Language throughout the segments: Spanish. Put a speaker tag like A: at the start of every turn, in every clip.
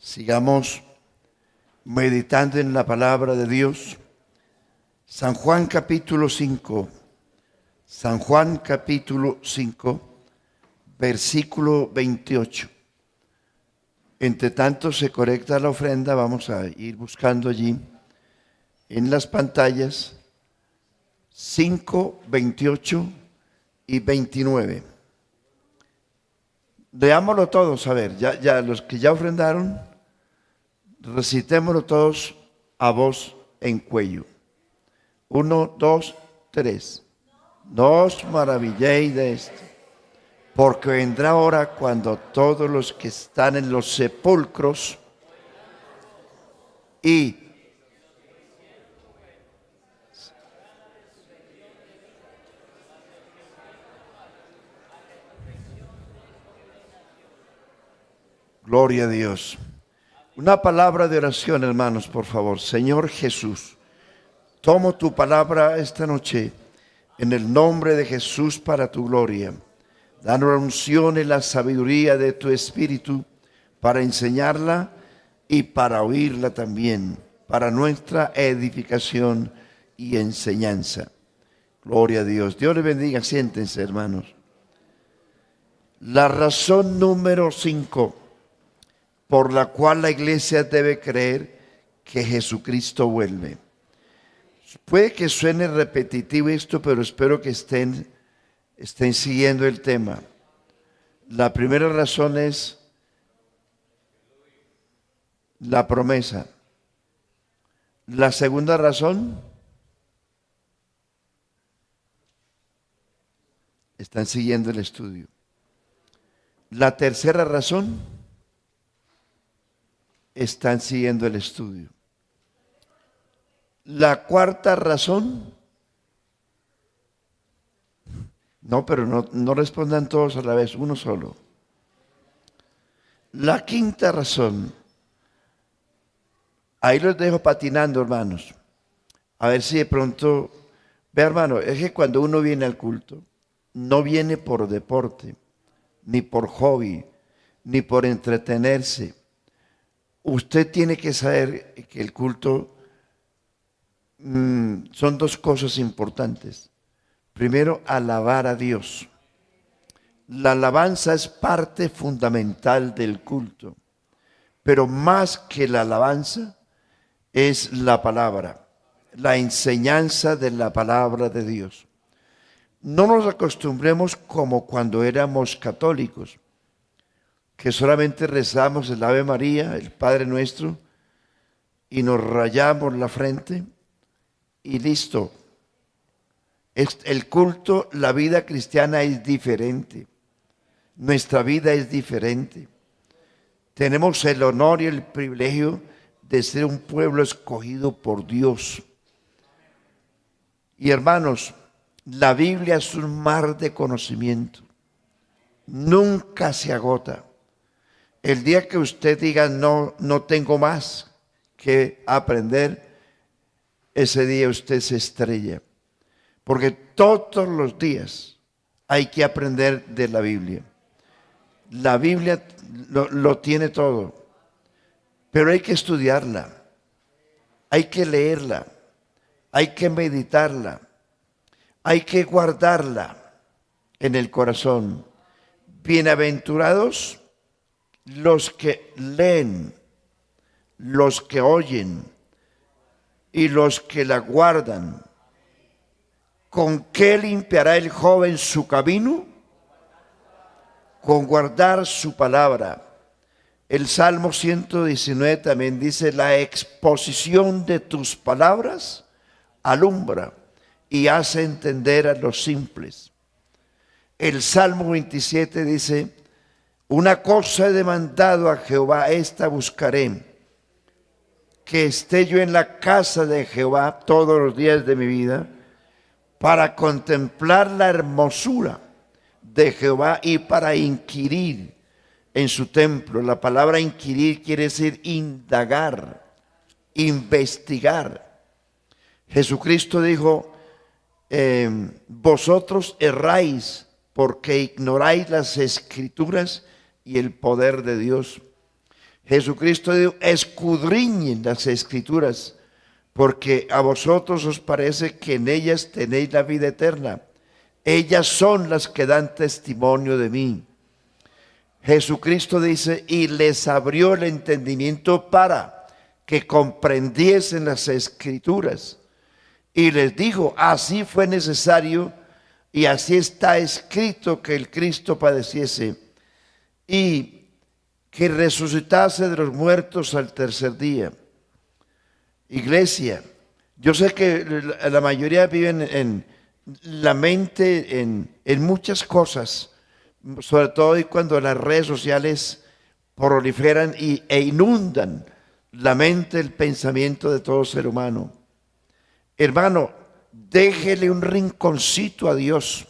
A: Sigamos meditando en la palabra de Dios. San Juan capítulo 5. San Juan capítulo 5, versículo 28. Entre tanto se colecta la ofrenda, vamos a ir buscando allí en las pantallas 5, 28 y 29. Leámoslo todos, a ver, ya los que ya ofrendaron, recitémoslo todos a voz en cuello. 1, 2, 3. No os maravilléis de esto, porque vendrá hora cuando todos los que están en los sepulcros y gloria a Dios. Una palabra de oración, hermanos, por favor. Señor Jesús, tomo tu palabra esta noche en el nombre de Jesús para tu gloria. Danos la unción y la sabiduría de tu Espíritu para enseñarla y para oírla también, para nuestra edificación y enseñanza. Gloria a Dios. Dios les bendiga. Siéntense, hermanos. La razón número 5 por la cual la iglesia debe creer que Jesucristo vuelve. Puede que suene repetitivo esto, pero espero que estén siguiendo el tema. La primera razón es la promesa. La segunda razón, están siguiendo el estudio. La tercera razón, están siguiendo el estudio. La cuarta razón, no, pero no respondan todos a la vez, uno solo. La quinta razón, ahí los dejo patinando, hermanos. A ver si de pronto, ve, hermano, es que cuando uno viene al culto, no viene por deporte, ni por hobby, ni por entretenerse. Usted tiene que saber que el culto son dos cosas importantes. Primero, alabar a Dios. La alabanza es parte fundamental del culto, pero más que la alabanza es la palabra, la enseñanza de la palabra de Dios. No nos acostumbremos como cuando éramos católicos, que solamente rezamos el Ave María, el Padre Nuestro, y nos rayamos la frente y listo. El culto, la vida cristiana es diferente. Nuestra vida es diferente. Tenemos el honor y el privilegio de ser un pueblo escogido por Dios. Y hermanos, la Biblia es un mar de conocimiento. Nunca se agota. El día que usted diga no tengo más que aprender, ese día usted se estrella. Porque todos los días hay que aprender de la Biblia. La Biblia lo tiene todo, pero hay que estudiarla, hay que leerla, hay que meditarla, hay que guardarla en el corazón. Bienaventurados los que leen, los que oyen y los que la guardan. ¿Con qué limpiará el joven su camino? Con guardar su palabra. El Salmo 119 también dice: la exposición de tus palabras alumbra y hace entender a los simples. El Salmo 27 dice: una cosa he demandado a Jehová, esta buscaré, que esté yo en la casa de Jehová todos los días de mi vida, para contemplar la hermosura de Jehová y para inquirir en su templo. La palabra inquirir quiere decir indagar, investigar. Jesucristo dijo: vosotros erráis porque ignoráis las Escrituras y el poder de Dios. Jesucristo dijo, escudriñen las Escrituras, porque a vosotros os parece que en ellas tenéis la vida eterna. Ellas son las que dan testimonio de mí. Jesucristo dice, y les abrió el entendimiento para que comprendiesen las Escrituras. Y les dijo, así fue necesario y así está escrito que el Cristo padeciese y que resucitase de los muertos al tercer día. Iglesia, yo sé que la mayoría viven en la mente en muchas cosas, sobre todo y cuando las redes sociales proliferan e inundan la mente, el pensamiento de todo ser humano. Hermano, déjele un rinconcito a Dios,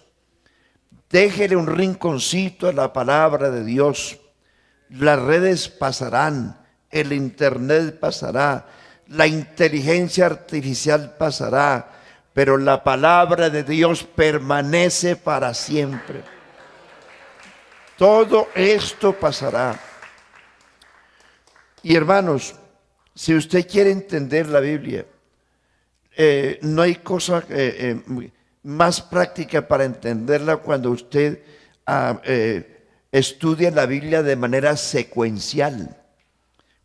A: déjele un rinconcito a la palabra de Dios. Las redes pasarán, el internet pasará, la inteligencia artificial pasará, pero la palabra de Dios permanece para siempre. Todo esto pasará. Y hermanos, si usted quiere entender la Biblia, no hay cosa más práctica para entenderla cuando usted estudia la Biblia de manera secuencial.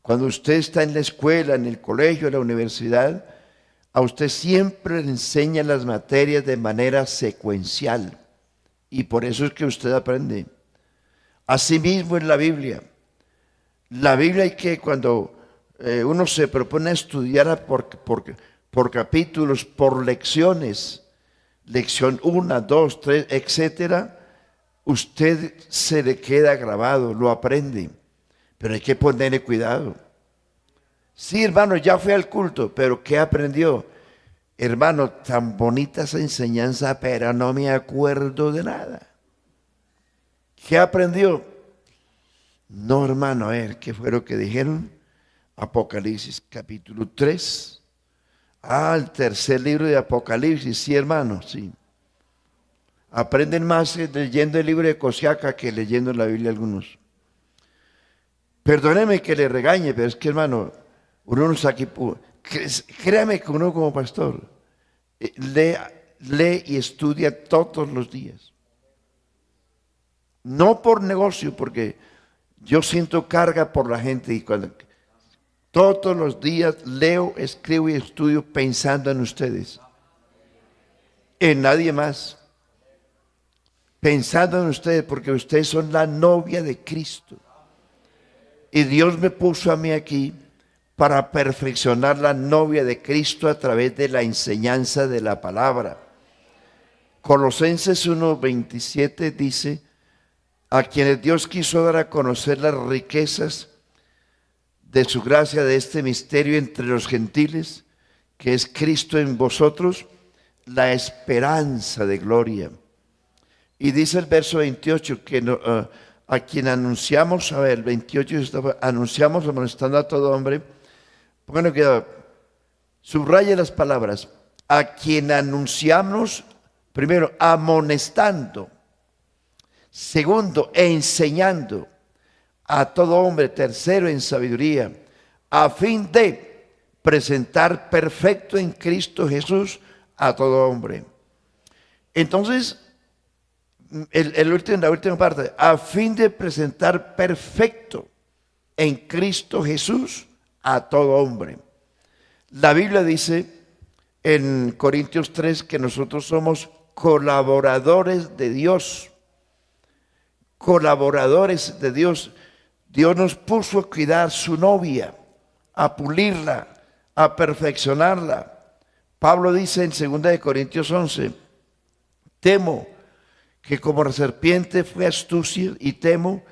A: Cuando usted está en la escuela, en el colegio, en la universidad, a usted siempre le enseñan las materias de manera secuencial. Y por eso es que usted aprende. Asimismo en la Biblia. La Biblia hay que, cuando uno se propone estudiar por capítulos, por lecciones, lección 1, 2, 3, etcétera, usted se le queda grabado, lo aprende. Pero hay que ponerle cuidado. Sí, hermano, ya fue al culto, pero ¿qué aprendió? Hermano, tan bonita esa enseñanza, pero no me acuerdo de nada. ¿Qué aprendió? No, hermano, a ver, ¿qué fue lo que dijeron? Apocalipsis capítulo 3. El tercer libro de Apocalipsis, sí, hermano, sí. Aprenden más leyendo el libro de Cosiaca que leyendo la Biblia algunos. Perdóneme que le regañe, pero es que, hermano, uno no está aquí. Créame que uno como pastor lee y estudia todos los días. No por negocio, porque yo siento carga por la gente y todos los días leo, escribo y estudio pensando en ustedes. En nadie más. Pensando en ustedes, porque ustedes son la novia de Cristo. Y Dios me puso a mí aquí para perfeccionar la novia de Cristo a través de la enseñanza de la palabra. Colosenses 1:27 dice, a quienes Dios quiso dar a conocer las riquezas de su gracia, de este misterio entre los gentiles, que es Cristo en vosotros, la esperanza de gloria. Y dice el verso 28 que a quien anunciamos, el 28 anunciamos amonestando a todo hombre. Bueno, subraye las palabras. A quien anunciamos, primero, amonestando. Segundo, enseñando a todo hombre. Tercero, en sabiduría, a fin de presentar perfecto en Cristo Jesús a todo hombre. Entonces, la última parte, a fin de presentar perfecto en Cristo Jesús a todo hombre. La Biblia dice en Corintios 3 que nosotros somos colaboradores de Dios. Colaboradores de Dios. Dios nos puso a cuidar su novia, a pulirla, a perfeccionarla. Pablo dice en 2 Corintios 11, temo que como la serpiente fue astucia y temo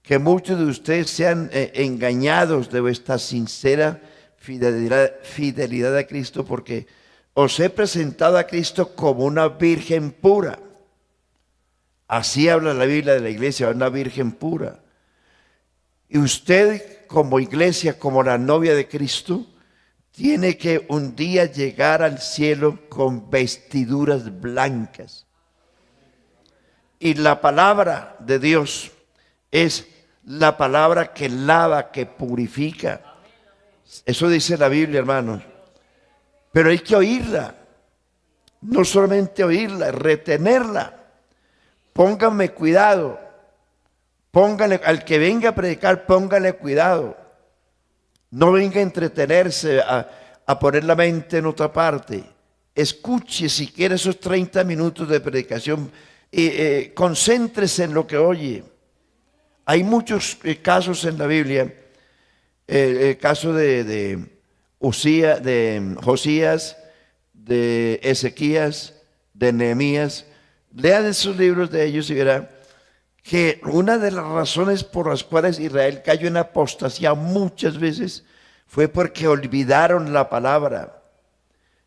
A: que muchos de ustedes sean engañados de vuestra sincera fidelidad a Cristo, porque os he presentado a Cristo como una virgen pura. Así habla la Biblia de la iglesia, una virgen pura. Y usted como iglesia, como la novia de Cristo, tiene que un día llegar al cielo con vestiduras blancas. Y la palabra de Dios es la palabra que lava, que purifica. Eso dice la Biblia, hermanos. Pero hay que oírla. No solamente oírla, retenerla. Pónganme cuidado. Póngale, al que venga a predicar, póngale cuidado. No venga a entretenerse, a poner la mente en otra parte. Escuche siquiera esos 30 minutos de predicación. Concéntrese en lo que oye. Hay muchos casos en la Biblia. El caso de Josías, de Ezequías, de Nehemías. Lean esos libros de ellos y verán que una de las razones por las cuales Israel cayó en apostasía muchas veces fue porque olvidaron la palabra.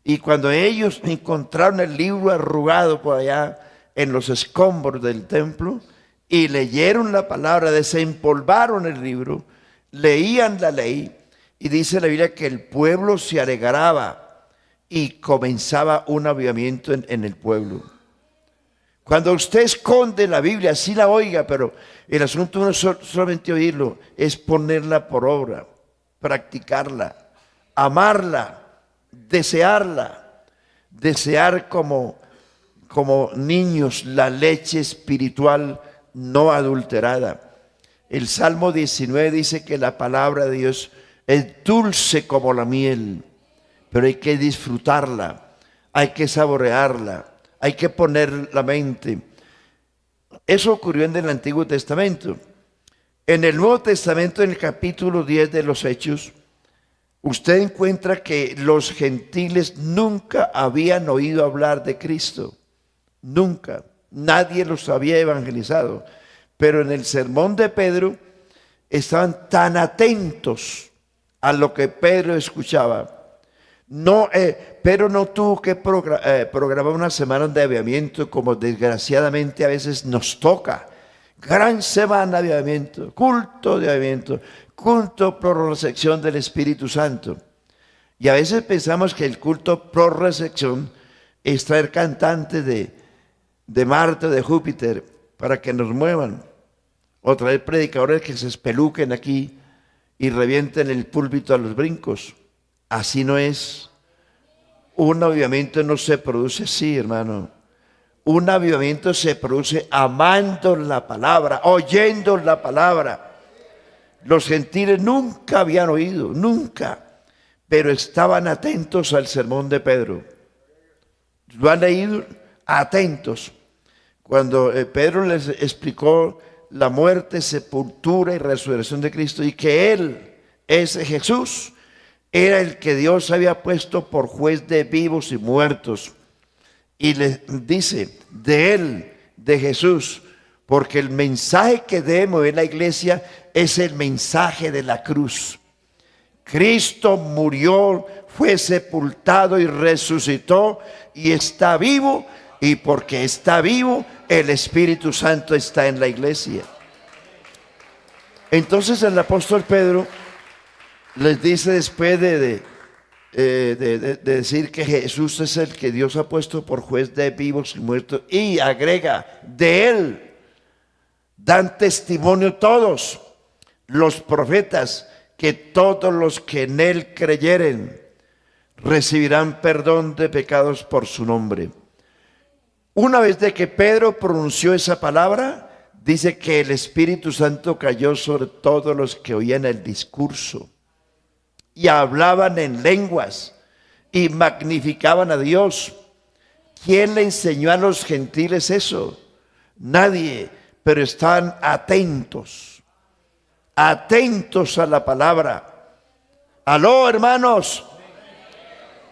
A: Y cuando ellos encontraron el libro arrugado por allá en los escombros del templo y leyeron la palabra, desempolvaron el libro, leían la ley, y dice la Biblia que el pueblo se alegraba y comenzaba un avivamiento en el pueblo. Cuando usted esconde la Biblia, sí la oiga, pero el asunto no es solamente oírlo, es ponerla por obra, practicarla, amarla, desearla, desear como niños la leche espiritual no adulterada. El Salmo 19 dice que la palabra de Dios es dulce como la miel, pero hay que disfrutarla, hay que saborearla. Hay que poner la mente. Eso ocurrió en el Antiguo Testamento. En el Nuevo Testamento, en el capítulo 10 de los Hechos, usted encuentra que los gentiles nunca habían oído hablar de Cristo. Nunca. Nadie los había evangelizado. Pero en el sermón de Pedro estaban tan atentos a lo que Pedro escuchaba. Pero no tuvo que programar una semana de avivamiento como desgraciadamente a veces nos toca. Gran semana de avivamiento, culto de avivamiento, culto por recepción del Espíritu Santo. Y a veces pensamos que el culto por recepción es traer cantantes de Marte, de Júpiter, para que nos muevan. O traer predicadores que se espeluquen aquí y revienten el púlpito a los brincos. Así no es. Un avivamiento no se produce así, hermano. Un avivamiento se produce amando la palabra, oyendo la palabra. Los gentiles nunca habían oído, nunca, pero estaban atentos al sermón de Pedro. ¿Lo han leído? Atentos. Cuando Pedro les explicó la muerte, sepultura y resurrección de Cristo y que Él, ese Jesús, era el que Dios había puesto por juez de vivos y muertos. Y le dice, de Él, de Jesús, porque el mensaje que debemos en la iglesia es el mensaje de la cruz. Cristo murió, fue sepultado y resucitó y está vivo, y porque está vivo, el Espíritu Santo está en la iglesia. Entonces el apóstol Pedro les dice después de decir que Jesús es el que Dios ha puesto por juez de vivos y muertos, y agrega, de Él dan testimonio todos los profetas, que todos los que en Él creyeren recibirán perdón de pecados por su nombre. Una vez de que Pedro pronunció esa palabra, dice que el Espíritu Santo cayó sobre todos los que oían el discurso y hablaban en lenguas y magnificaban a Dios. ¿Quién le enseñó a los gentiles eso? Nadie, pero estaban atentos a la palabra. Aló, hermanos,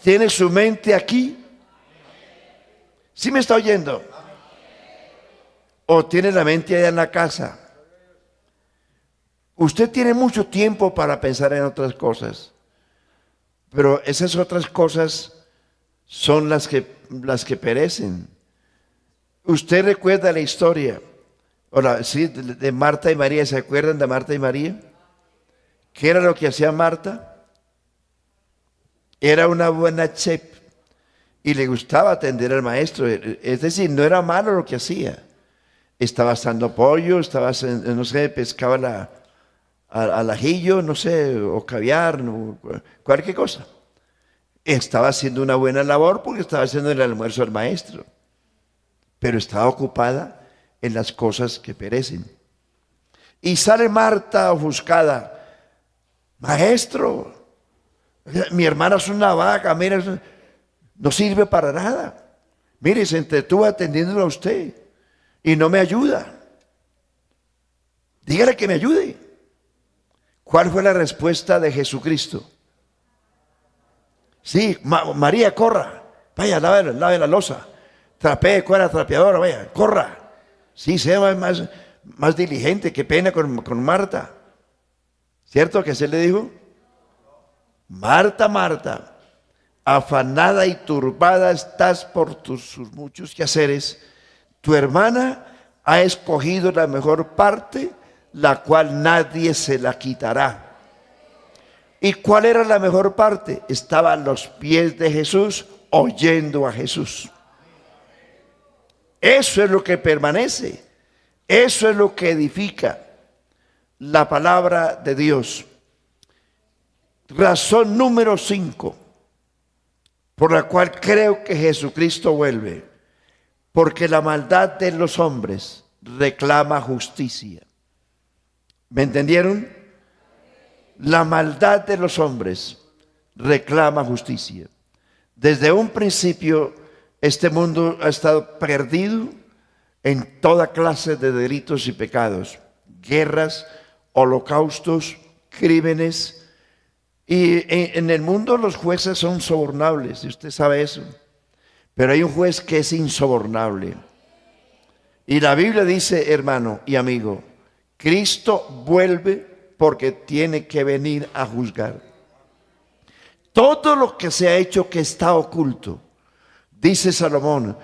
A: ¿tiene su mente aquí? ¿Sí me está oyendo? ¿O tiene la mente allá en la casa? Usted tiene mucho tiempo para pensar en otras cosas, pero esas otras cosas son las que perecen. Usted recuerda la historia, sí, de Marta y María. ¿Se acuerdan de Marta y María? ¿Qué era lo que hacía Marta? Era una buena chef y le gustaba atender al maestro. Es decir, no era malo lo que hacía. Estaba asando pollo, pescaba al ajillo, no sé, o caviar, cualquier cosa. Estaba haciendo una buena labor porque estaba haciendo el almuerzo al maestro, pero estaba ocupada en las cosas que perecen. Y sale Marta ofuscada: maestro, mi hermana es una vaca, mira, no sirve para nada. Mire, se entretuvo atendiéndolo a usted y no me ayuda. Dígale que me ayude. ¿Cuál fue la respuesta de Jesucristo? Sí, María, corra, vaya, lave la loza, trapee con la trapeadora, vaya, corra. Sí, sea más diligente, qué pena con Marta. ¿Cierto que se le dijo? Marta, Marta, afanada y turbada estás por sus muchos quehaceres. Tu hermana ha escogido la mejor parte, la cual nadie se la quitará. ¿Y cuál era la mejor parte? Estaba a los pies de Jesús, oyendo a Jesús. Eso es lo que permanece. Eso es lo que edifica la palabra de Dios. Razón número 5, por la cual creo que Jesucristo vuelve. Porque la maldad de los hombres reclama justicia. ¿Me entendieron? La maldad de los hombres reclama justicia. Desde un principio, este mundo ha estado perdido en toda clase de delitos y pecados, guerras, holocaustos, crímenes. Y en el mundo los jueces son sobornables, y usted sabe eso. Pero hay un juez que es insobornable. Y la Biblia dice, hermano y amigo, Cristo vuelve porque tiene que venir a juzgar. Todo lo que se ha hecho que está oculto, dice Salomón,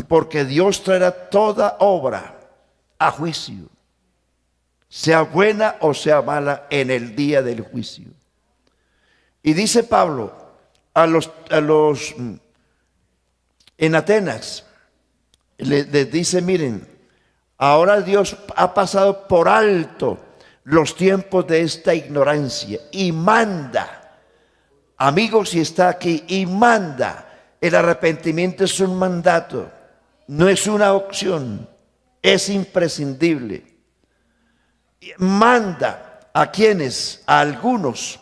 A: porque Dios traerá toda obra a juicio, sea buena o sea mala, en el día del juicio. Y dice Pablo en Atenas, les dice, miren, ahora Dios ha pasado por alto los tiempos de esta ignorancia y manda, amigos, si está aquí, y manda. El arrepentimiento es un mandato, no es una opción, es imprescindible. Manda a quienes, a algunos,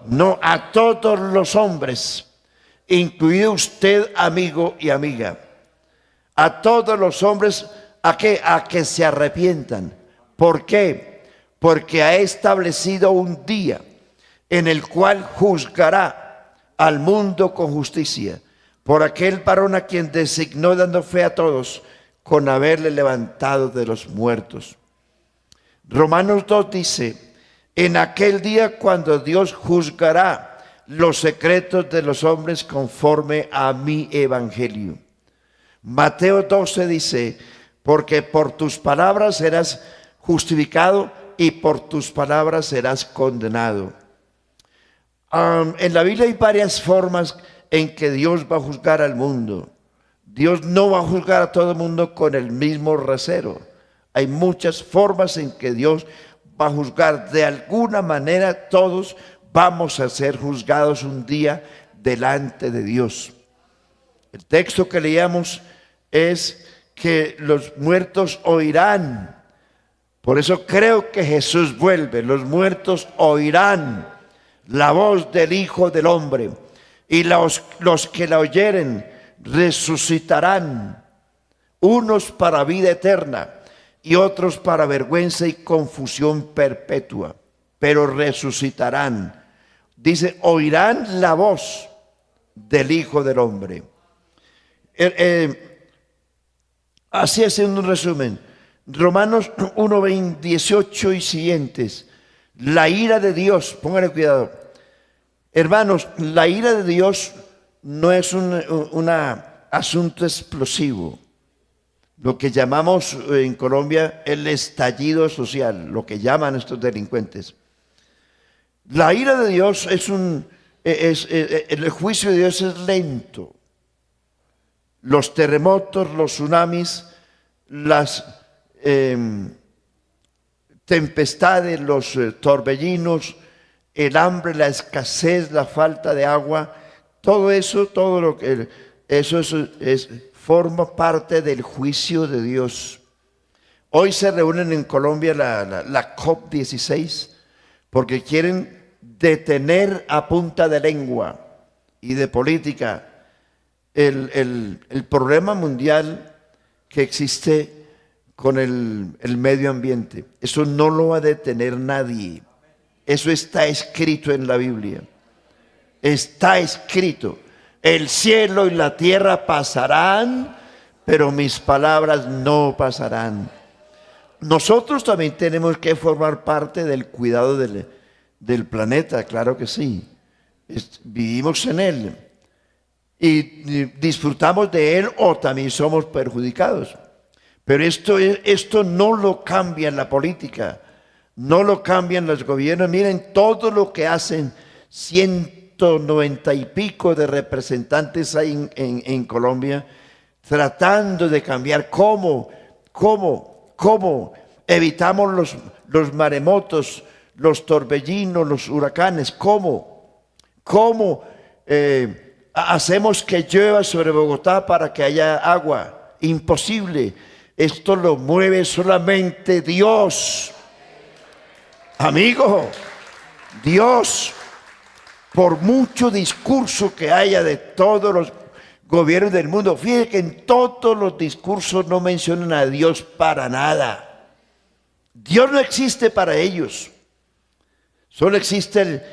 A: no a todos los hombres, incluido usted, amigo y amiga, a todos los hombres, ¿a qué? A que se arrepientan. ¿Por qué? Porque ha establecido un día en el cual juzgará al mundo con justicia, por aquel varón a quien designó, dando fe a todos, con haberle levantado de los muertos. Romanos 2 dice, en aquel día cuando Dios juzgará los secretos de los hombres conforme a mi evangelio. Mateo 12 dice, porque por tus palabras serás justificado y por tus palabras serás condenado. En la Biblia hay varias formas en que Dios va a juzgar al mundo. Dios no va a juzgar a todo el mundo con el mismo rasero. Hay muchas formas en que Dios va a juzgar. De alguna manera todos vamos a ser juzgados un día delante de Dios. El texto que leíamos es que los muertos oirán. Por eso creo que Jesús vuelve. Los muertos oirán la voz del Hijo del Hombre, y los que la oyeren resucitarán, unos para vida eterna y otros para vergüenza y confusión perpetua, pero resucitarán. Dice, oirán la voz del Hijo del Hombre. Así, haciendo un resumen, Romanos 1, 18 y siguientes, la ira de Dios, póngale cuidado, hermanos, la ira de Dios no es un asunto explosivo, lo que llamamos en Colombia el estallido social, lo que llaman estos delincuentes. La ira de Dios el juicio de Dios es lento. Los terremotos, los tsunamis, las tempestades, los torbellinos, el hambre, la escasez, la falta de agua, todo eso, todo lo que eso forma parte del juicio de Dios. Hoy se reúnen en Colombia la COP16 porque quieren detener a punta de lengua y de política el problema mundial que existe con el medio ambiente. Eso no lo va a detener nadie. Eso está escrito en la Biblia. Está escrito. El cielo y la tierra pasarán, pero mis palabras no pasarán. Nosotros también tenemos que formar parte del cuidado del planeta, claro que sí. Vivimos en él y disfrutamos de él o también somos perjudicados. Pero esto no lo cambia la política, no lo cambian los gobiernos. Miren todo lo que hacen 190 y pico de representantes hay en Colombia tratando de cambiar cómo evitamos los maremotos, los torbellinos, los huracanes, cómo hacemos que llueva sobre Bogotá para que haya agua. Imposible. Esto lo mueve solamente Dios. Amigo, Dios, por mucho discurso que haya de todos los gobiernos del mundo, fíjense que en todos los discursos no mencionan a Dios para nada. Dios no existe para ellos. Solo existen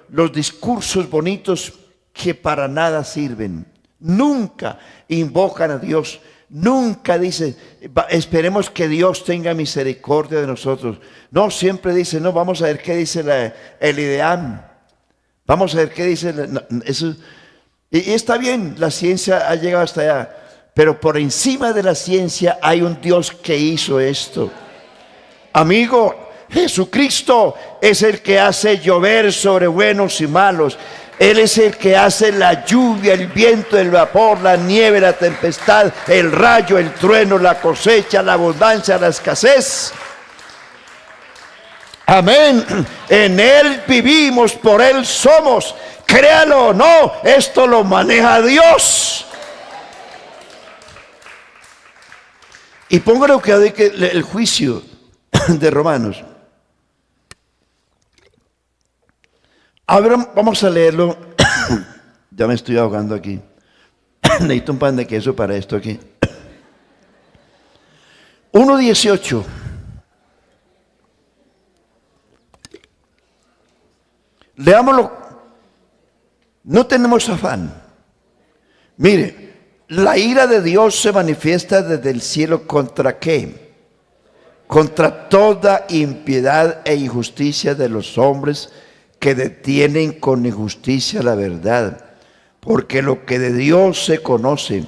A: los discursos bonitos que para nada sirven. Nunca invocan a Dios. Nunca dicen, esperemos que Dios tenga misericordia de nosotros. No, siempre dicen, no, vamos a ver qué dice el IDEAM. Vamos a ver qué dice eso. Y está bien, la ciencia ha llegado hasta allá. Pero por encima de la ciencia hay un Dios que hizo esto. Amigo, Jesucristo es el que hace llover sobre buenos y malos. Él es el que hace la lluvia, el viento, el vapor, la nieve, la tempestad, el rayo, el trueno, la cosecha, la abundancia, la escasez. Amén. En Él vivimos, por Él somos. Créalo o no, esto lo maneja Dios. Y póngale que el juicio de Romanos. Ahora vamos a leerlo. Ya me estoy ahogando aquí. Necesito un pan de queso para esto aquí. 1:18. Leámoslo. No tenemos afán. Mire, la ira de Dios se manifiesta desde el cielo ¿contra qué? Contra toda impiedad e injusticia de los hombres que detienen con injusticia la verdad, porque lo que de Dios se conoce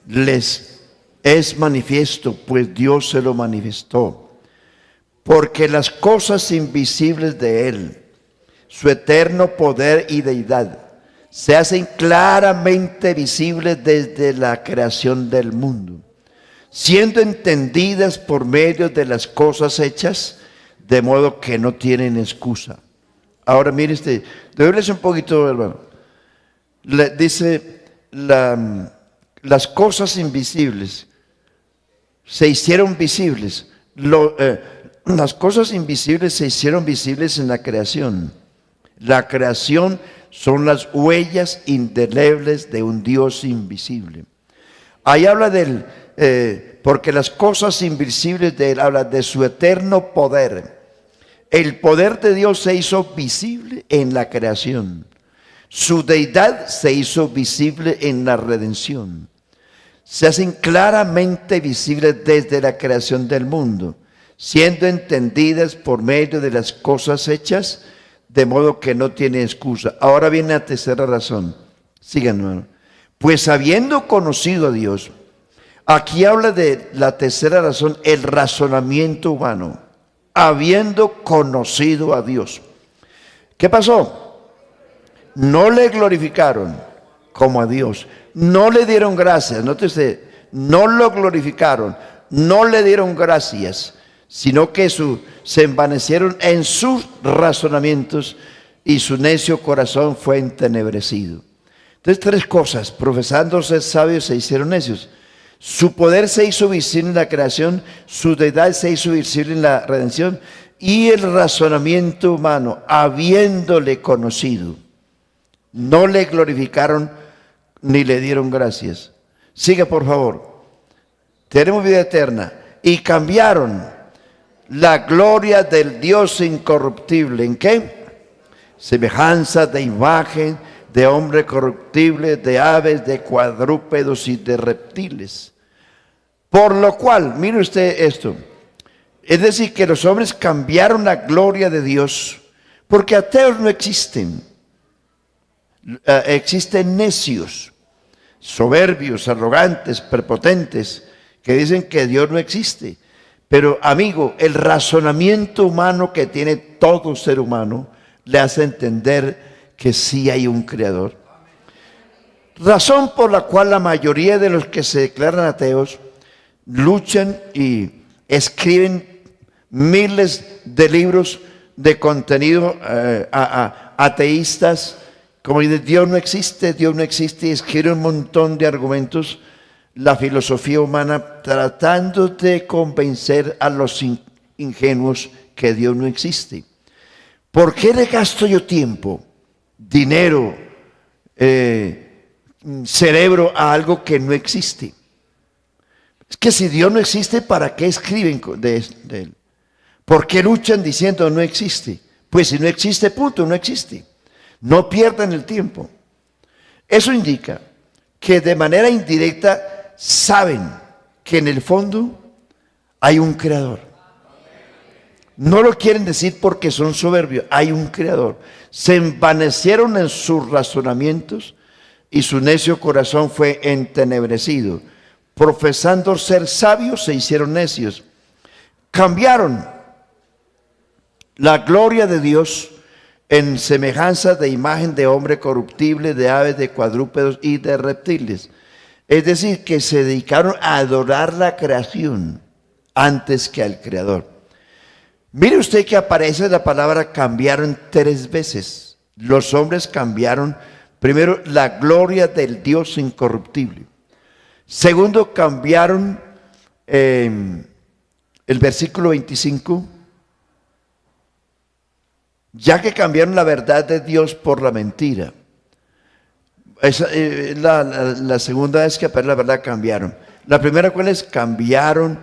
A: les es manifiesto, pues Dios se lo manifestó. Porque las cosas invisibles de Él, su eterno poder y deidad, se hacen claramente visibles desde la creación del mundo, siendo entendidas por medio de las cosas hechas, de modo que no tienen excusa. Ahora mire déjales un poquito, hermano. Dice, las cosas invisibles se hicieron visibles. Las cosas invisibles se hicieron visibles en la creación. La creación son las huellas indelebles de un Dios invisible. Ahí habla porque las cosas invisibles de Él, habla de su eterno poder. El poder de Dios se hizo visible en la creación. Su deidad se hizo visible en la redención. Se hacen claramente visibles desde la creación del mundo, siendo entendidas por medio de las cosas hechas, de modo que no tiene excusa. Ahora viene la tercera razón. Sigan, hermano. Pues habiendo conocido a Dios, aquí habla de la tercera razón, el razonamiento humano. Habiendo conocido a Dios. ¿Qué pasó? No le glorificaron como a Dios. No le dieron gracias. Nótese, no lo glorificaron. No le dieron gracias, sino que se envanecieron en sus razonamientos y su necio corazón fue entenebrecido. Entonces, tres cosas: profesando ser sabios se hicieron necios. Su poder se hizo visible en la creación, su deidad se hizo visible en la redención, y el razonamiento humano, habiéndole conocido, no le glorificaron ni le dieron gracias. Sigue, por favor. Tenemos vida eterna. Y cambiaron la gloria del Dios incorruptible. ¿En qué? Semejanza de imagen de hombre corruptible, de aves, de cuadrúpedos y de reptiles. Por lo cual, mire usted esto, es decir, que los hombres cambiaron la gloria de Dios, porque ateos no existen. Existen necios, soberbios, arrogantes, prepotentes, que dicen que Dios no existe. Pero, amigo, el razonamiento humano que tiene todo ser humano le hace entender que sí hay un creador. Razón por la cual la mayoría de los que se declaran ateos luchan y escriben miles de libros de contenido ateístas, como dice Dios no existe, y escriben un montón de argumentos, la filosofía humana tratando de convencer a los ingenuos que Dios no existe. ¿Por qué le gasto yo tiempo, dinero, cerebro a algo que no existe? Es que si Dios no existe, ¿para qué escriben de él? ¿Por qué luchan diciendo no existe? Pues si no existe, punto, no existe. No pierdan el tiempo. Eso indica que de manera indirecta saben que en el fondo hay un creador. No lo quieren decir porque son soberbios, hay un creador. Se envanecieron en sus razonamientos y su necio corazón fue entenebrecido. Profesando ser sabios se hicieron necios. Cambiaron la gloria de Dios en semejanza de imagen de hombre corruptible, de aves, de cuadrúpedos y de reptiles. Es decir, que se dedicaron a adorar la creación antes que al creador. Mire usted que aparece la palabra cambiaron 3 veces. Los hombres cambiaron, primero, la gloria del Dios incorruptible. Segundo, cambiaron el versículo 25. Ya que cambiaron la verdad de Dios por la mentira. Esa, la segunda vez que aparece la verdad cambiaron. La primera, ¿cuál es? Cambiaron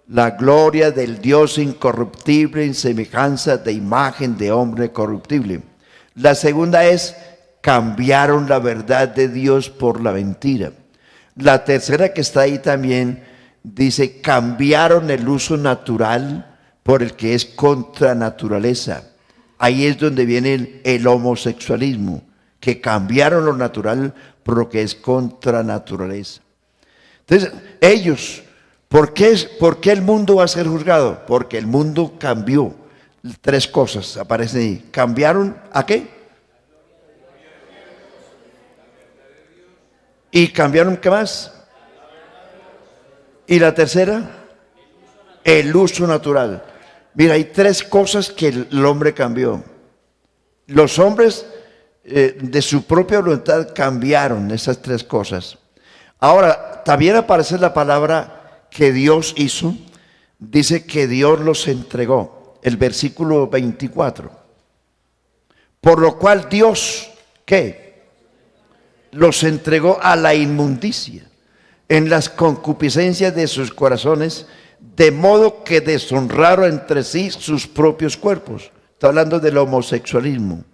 A: la gloria del Dios incorruptible en semejanza de imagen de hombre corruptible. La segunda es, cambiaron la verdad de Dios por la mentira. La tercera, que está ahí también, dice, cambiaron el uso natural por el que es contra naturaleza. Ahí es donde viene el homosexualismo, que cambiaron lo natural por lo que es contra naturaleza. Entonces, ellos, ¿por qué el mundo va a ser juzgado? Porque el mundo cambió. 3 cosas aparecen ahí. ¿Cambiaron a qué? ¿Y cambiaron qué más? ¿Y la tercera? El uso natural. Mira, hay 3 cosas que el hombre cambió. Los hombres de su propia voluntad cambiaron esas 3 cosas. Ahora, también aparece la palabra que Dios hizo. Dice que Dios los entregó. El versículo 24. Por lo cual Dios, ¿qué? Los entregó a la inmundicia en las concupiscencias de sus corazones, de modo que deshonraron entre sí sus propios cuerpos. Está hablando del homosexualismo.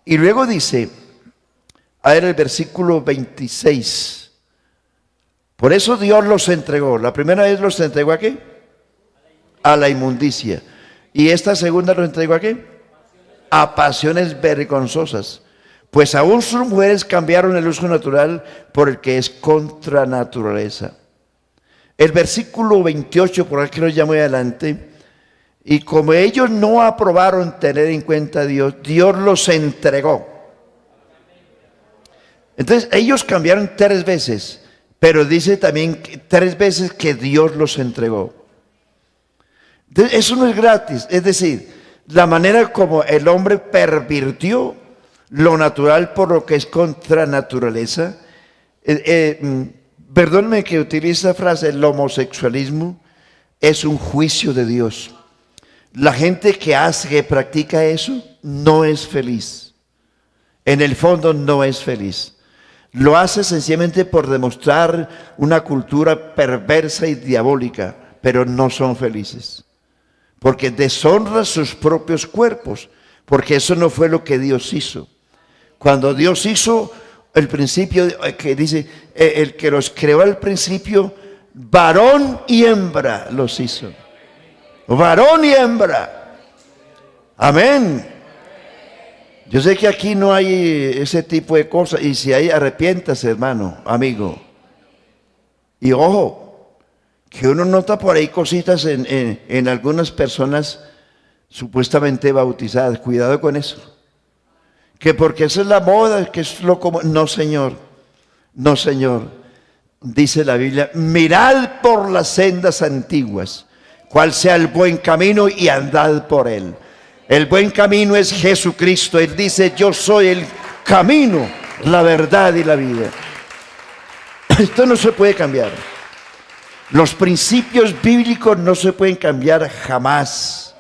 A: Y luego dice, a ver el versículo 26. Por eso Dios los entregó. La primera vez los entregó ¿a qué? A la inmundicia. Y esta segunda los entregó ¿a qué? A pasiones vergonzosas. Pues aún sus mujeres cambiaron el uso natural por el que es contra naturaleza. El versículo 28, por aquí lo llamo muy adelante, y como ellos no aprobaron tener en cuenta a Dios, Dios los entregó. Entonces ellos cambiaron 3 veces, pero dice también 3 veces que Dios los entregó. Eso no es gratis. Es decir, la manera como el hombre pervirtió lo natural por lo que es contra naturaleza. Perdóneme que utilice esa frase, el homosexualismo es un juicio de Dios. La gente que practica eso, no es feliz. En el fondo no es feliz. Lo hace sencillamente por demostrar una cultura perversa y diabólica, pero no son felices. Porque deshonran sus propios cuerpos, porque eso no fue lo que Dios hizo. Cuando Dios hizo el principio, que dice, el que los creó al principio, varón y hembra los hizo. Varón y hembra. Amén. Yo sé que aquí no hay ese tipo de cosas, y si hay, arrepiéntase, hermano, amigo. Y ojo, que uno nota por ahí cositas en algunas personas supuestamente bautizadas. Cuidado con eso. Que porque esa es la moda, que es lo común. No, Señor. No, Señor. Dice la Biblia, mirad por las sendas antiguas, cuál sea el buen camino y andad por él. El buen camino es Jesucristo. Él dice, yo soy el camino, la verdad y la vida. Esto no se puede cambiar. Los principios bíblicos no se pueden cambiar jamás.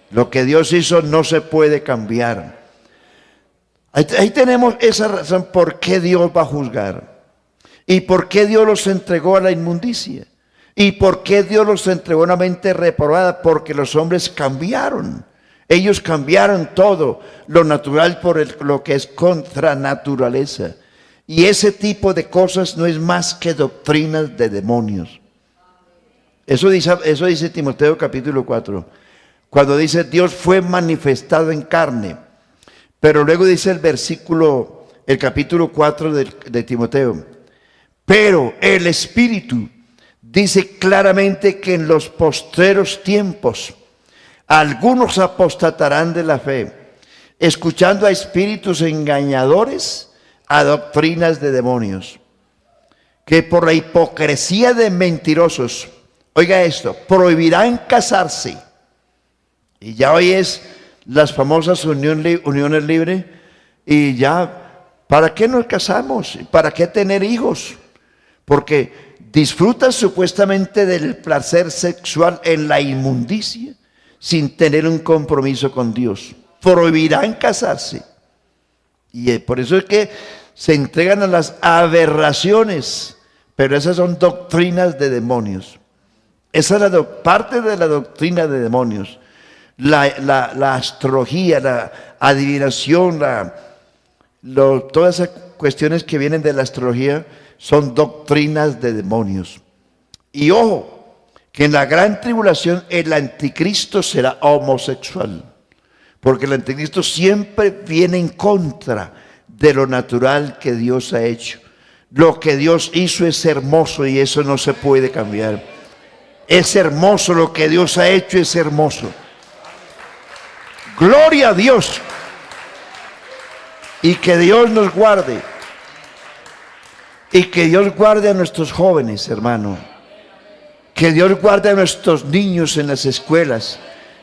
A: Lo que Dios hizo no se puede cambiar. Ahí tenemos esa razón por qué Dios va a juzgar. Y por qué Dios los entregó a la inmundicia. Y por qué Dios los entregó a una mente reprobada. Porque los hombres cambiaron. Ellos cambiaron todo lo natural por lo que es contra naturaleza. Y ese tipo de cosas no es más que doctrinas de demonios. Eso dice Timoteo capítulo 4. Cuando dice Dios fue manifestado en carne. Pero luego dice el capítulo 4 de Timoteo. Pero el Espíritu dice claramente que en los postreros tiempos algunos apostatarán de la fe, escuchando a espíritus engañadores, a doctrinas de demonios, que por la hipocresía de mentirosos, oiga esto, prohibirán casarse. Y ya hoy es las famosas uniones libres, y ya, ¿para qué nos casamos? ¿Para qué tener hijos? Porque disfrutan supuestamente del placer sexual en la inmundicia, sin tener un compromiso con Dios. Prohibirán casarse. Y por eso es que se entregan a las aberraciones, pero esas son doctrinas de demonios. Esa es parte de la doctrina de demonios. La astrología, la adivinación, todas esas cuestiones que vienen de la astrología son doctrinas de demonios. Y ojo, que en la gran tribulación el anticristo será homosexual, porque el anticristo siempre viene en contra de lo natural que Dios ha hecho. Lo que Dios hizo es hermoso y eso no se puede cambiar. Es hermoso, lo que Dios ha hecho es hermoso. Gloria a Dios. Y que Dios nos guarde. Y que Dios guarde a nuestros jóvenes, hermano. Que Dios guarde a nuestros niños en las escuelas,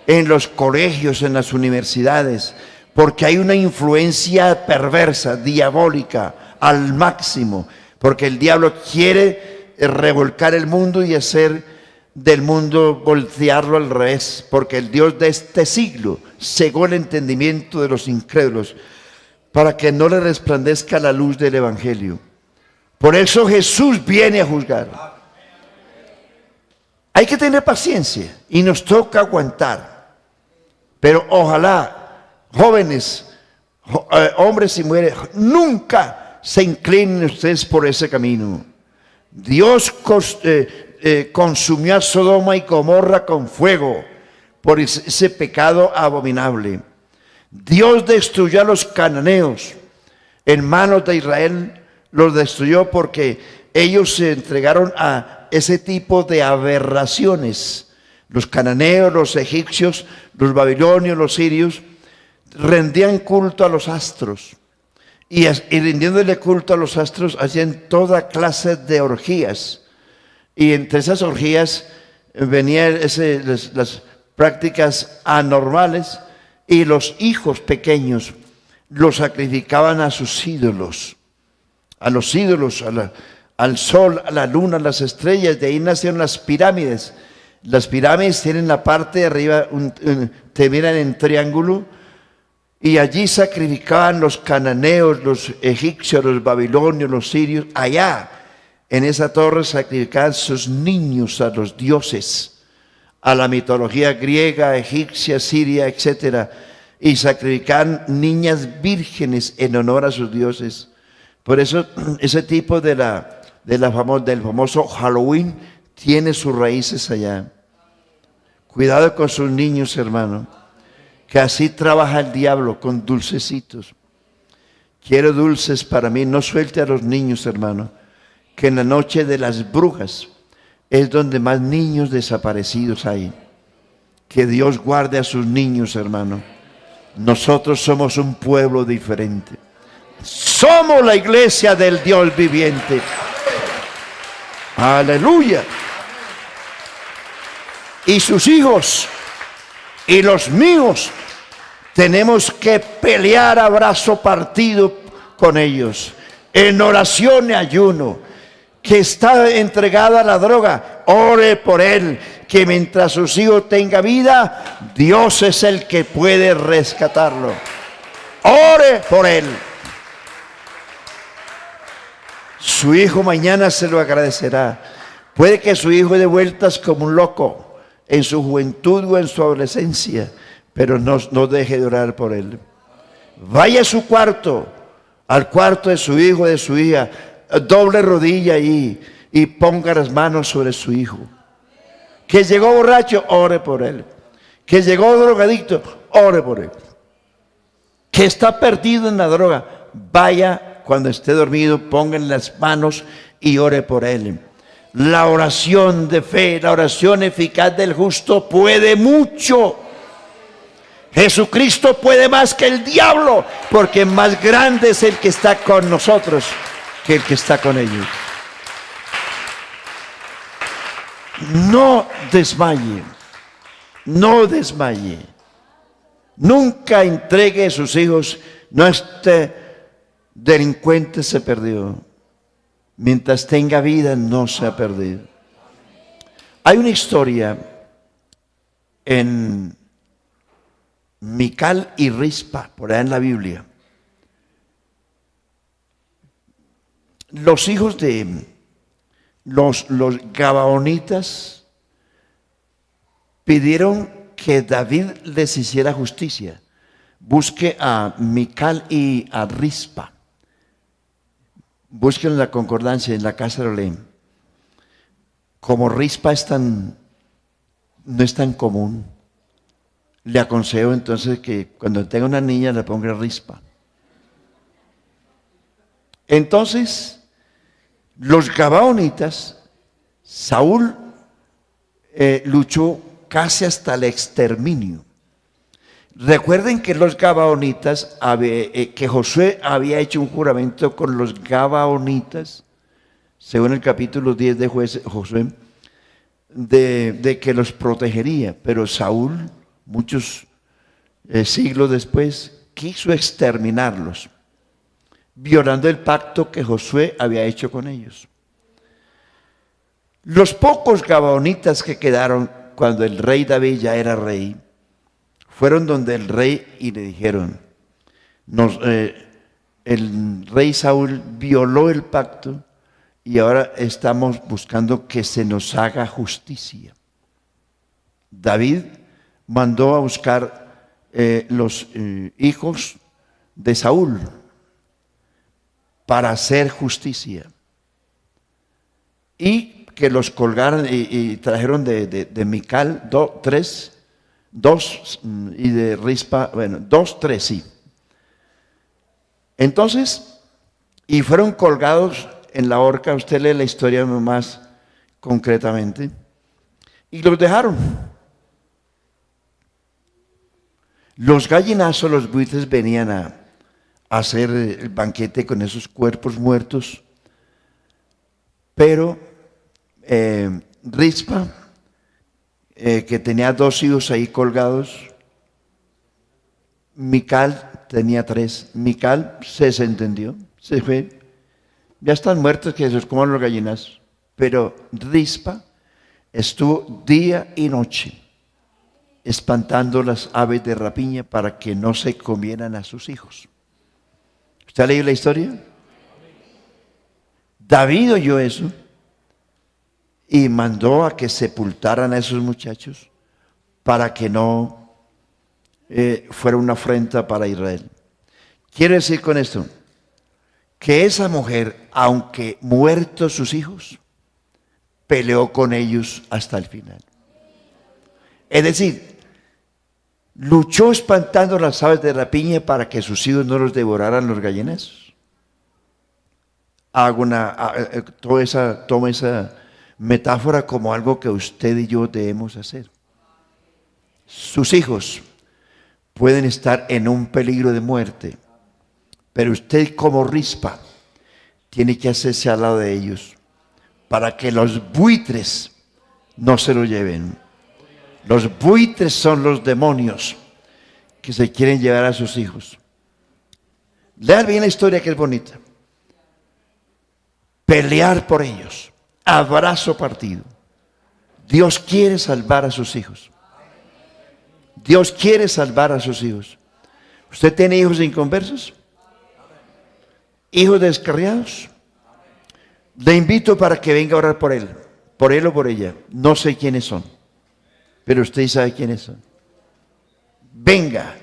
A: en los colegios, en las universidades. Porque hay una influencia perversa, diabólica, al máximo. Porque el diablo quiere revolcar el mundo y hacer del mundo, voltearlo al revés. Porque el Dios de este siglo cegó el entendimiento de los incrédulos para que no le resplandezca la luz del evangelio. Por eso Jesús viene a juzgar. Hay que tener paciencia y nos toca aguantar. Pero ojalá, jóvenes, hombres y mujeres, nunca se inclinen ustedes por ese camino. Dios consumió a Sodoma y Gomorra con fuego por ese pecado abominable. Dios destruyó a los cananeos en manos de Israel, los destruyó porque ellos se entregaron a ese tipo de aberraciones. Los cananeos, los egipcios, los babilonios, los sirios rendían culto a los astros y rindiéndole culto a los astros hacían toda clase de orgías, y entre esas orgías venían las prácticas anormales, y los hijos pequeños los sacrificaban a sus ídolos, a los ídolos, al sol, a la luna, a las estrellas. De ahí nacieron las pirámides. Las pirámides tienen la parte de arriba, terminan en triángulo, y allí sacrificaban los cananeos, los egipcios, los babilonios, los sirios. Allá, en esa torre, sacrificaban sus niños a los dioses, a la mitología griega, egipcia, siria, etc. Y sacrificaban niñas vírgenes en honor a sus dioses. Por eso, ese tipo del famoso Halloween tiene sus raíces allá. Cuidado con sus niños, hermano, que así trabaja el diablo, con dulcecitos. Quiero dulces para mí. No suelte a los niños, hermano, que en la noche de las brujas es donde más niños desaparecidos hay. Que Dios guarde a sus niños, hermano. Nosotros somos un pueblo diferente. Somos la iglesia del Dios viviente. Aleluya. Y sus hijos y los míos tenemos que pelear a brazo partido con ellos, en oración y ayuno. Que está entregado a la droga, ore por él, que mientras sus hijos tengan vida, Dios es el que puede rescatarlo. Ore por él. Su hijo mañana se lo agradecerá. Puede que su hijo dé vueltas como un loco en su juventud o en su adolescencia, pero no deje de orar por él. Vaya a su cuarto, al cuarto de su hijo o de su hija, doble rodilla ahí y ponga las manos sobre su hijo. Que llegó borracho, ore por él. Que llegó drogadicto, ore por él. Que está perdido en la droga, vaya cuando esté dormido, pongan las manos y ore por él. La oración de fe, la oración eficaz del justo puede mucho. Jesucristo puede más que el diablo, porque más grande es el que está con nosotros que el que está con ellos. No desmaye, no desmaye. Nunca entregue a sus hijos. No, este delincuente se perdió. Mientras tenga vida, no se ha perdido. Hay una historia en Mical y Rispa, por allá en la Biblia. Los hijos de los gabaonitas pidieron que David les hiciera justicia. Busque a Mical y a Rispa. Busquen la concordancia, en la casa lo leen. Como Rispa no es tan común, le aconsejo entonces que cuando tenga una niña le ponga Rispa. Entonces, los gabaonitas, Saúl luchó casi hasta el exterminio. Recuerden que los gabaonitas, que Josué había hecho un juramento con los gabaonitas, según el capítulo 10 de Josué, de que los protegería. Pero Saúl, muchos siglos después, quiso exterminarlos, violando el pacto que Josué había hecho con ellos. Los pocos gabaonitas que quedaron cuando el rey David ya era rey, fueron donde el rey y le dijeron, el rey Saúl violó el pacto y ahora estamos buscando que se nos haga justicia. David mandó a buscar los hijos de Saúl para hacer justicia y que los colgaran y trajeron de Mical dos y de Rispa, bueno, 2, 3, sí. Entonces, y fueron colgados en la horca. Usted lee la historia más concretamente, y los dejaron. Los gallinazos, los buitres venían a hacer el banquete con esos cuerpos muertos, pero Rispa que tenía 2 hijos ahí colgados. Mical tenía 3. Mical se desentendió, se fue. Ya están muertos, que se los coman los gallinazos. Pero Rispa estuvo día y noche espantando las aves de rapiña para que no se comieran a sus hijos. ¿Usted ha leído la historia? David oyó eso y mandó a que sepultaran a esos muchachos para que no fuera una afrenta para Israel. Quiero decir con esto que esa mujer, aunque muertos sus hijos, peleó con ellos hasta el final. Es decir, luchó espantando las aves de rapiña para que sus hijos no los devoraran los gallinazos. Toma esa metáfora como algo que usted y yo debemos hacer. Sus hijos pueden estar en un peligro de muerte, pero usted como Rispa tiene que hacerse al lado de ellos para que los buitres no se lo lleven. Los buitres son los demonios que se quieren llevar a sus hijos. Lean bien la historia, que es bonita. Pelear por ellos, abrazo partido. Dios quiere salvar a sus hijos. Dios quiere salvar a sus hijos. ¿Usted tiene hijos inconversos? ¿Hijos descarriados? Le invito para que venga a orar por él o por ella. No sé quiénes son, pero usted sabe quiénes son. Venga,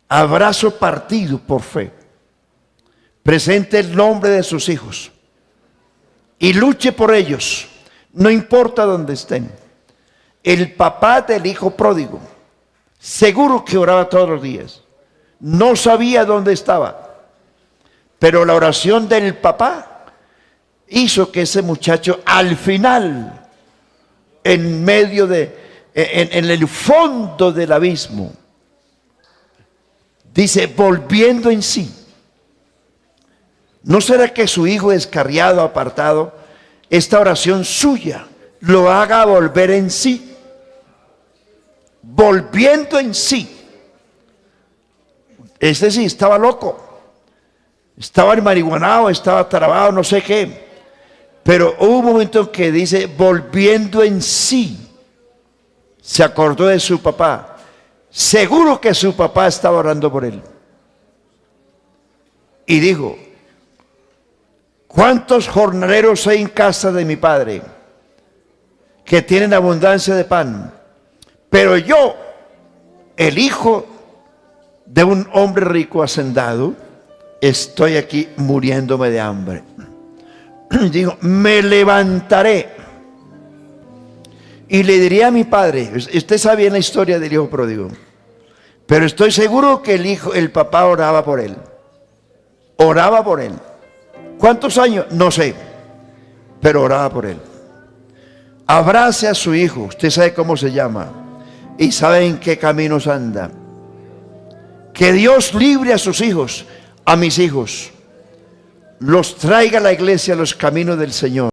A: abrazo partido por fe. Presente el nombre de sus hijos y luche por ellos, no importa dónde estén. El papá del hijo pródigo, seguro que oraba todos los días. No sabía dónde estaba, pero la oración del papá hizo que ese muchacho al final, en el fondo del abismo, dice, volviendo en sí. ¿No será que su hijo descarriado, apartado, esta oración suya lo haga volver en sí? Volviendo en sí. Este sí estaba loco, estaba marihuanado, estaba trabado, no sé qué. Pero hubo un momento que dice, volviendo en sí, se acordó de su papá. Seguro que su papá estaba orando por él. Y dijo, ¿cuántos jornaleros hay en casa de mi padre que tienen abundancia de pan? Pero yo, el hijo de un hombre rico hacendado, estoy aquí muriéndome de hambre. Digo, me levantaré y le diré a mi padre. Usted sabe bien la historia del hijo pródigo, pero estoy seguro que el papá oraba por él. Oraba por él. ¿Cuántos años? No sé, pero oraba por él. Abrace a su hijo, usted sabe cómo se llama y sabe en qué caminos anda. Que Dios libre a sus hijos, a mis hijos, los traiga a la iglesia a los caminos del Señor.